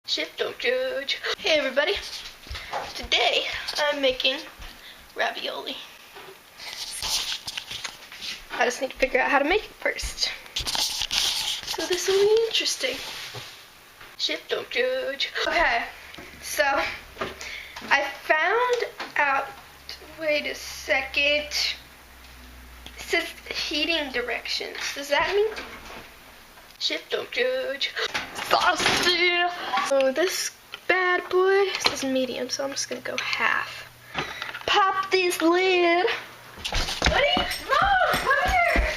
Shit, don't judge. Hey everybody, today I'm making ravioli. I just need to figure out how to make it first. So this will be interesting. Shit, don't judge. Okay, so I found out, wait a second. It says heating directions. Does that mean? Shit, don't judge. Saucy. So this bad boy, this is medium, so I'm just gonna go half. Pop this lid. Buddy, Mom, come here.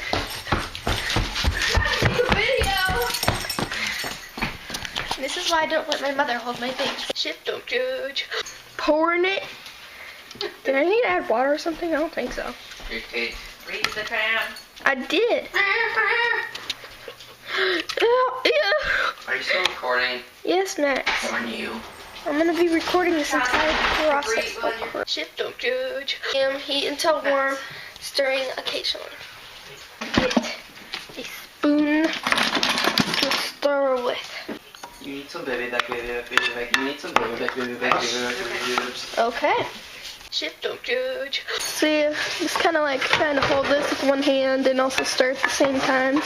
I'm trying to make a video. And this is why I don't let my mother hold my things. Shit, don't judge. Pouring it. Did I need to add water or something? I don't think so. Okay. Read the can. I did. Are you still recording? Yes, Max. Darn you. I'm gonna be recording this entire process. Shit, don't judge. Heat until warm, stirring occasionally. Get a spoon to stir with. You need some baby back, baby back, baby back. You need some baby back, baby back, baby back, baby back. Okay. Shit, don't judge. See, just kind of like trying to hold this with one hand and also stir at the same time.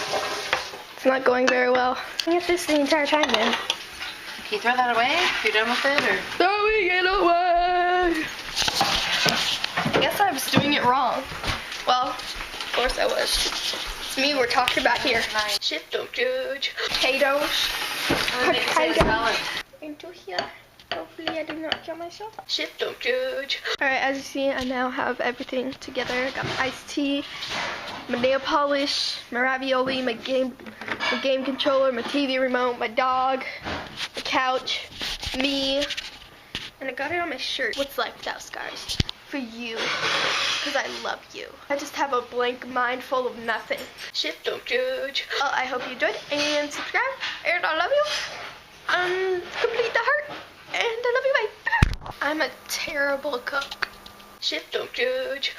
It's not going very well. I get this the entire time, man. Can you throw that away if you're done with it, or? Throwing it away! I guess I was doing it wrong. Well, of course I was. It's me we're talking about here. Nice. Shit, don't judge. Potatoes. I'm gonna make a potato salad. Into here. Hopefully I do not kill myself. Shit, don't judge. Alright, as you see, I now have everything together. I got my iced tea, my nail polish, my ravioli, my game controller, my TV remote, my dog, the couch, me, and I got it on my shirt. What's life without scars? For you, because I love you. I just have a blank mind full of nothing. Shit, don't judge. Well, I hope you enjoyed and subscribe, and I love you. Complete the heart, and I love you, bye. I'm a terrible cook. Shit, don't judge.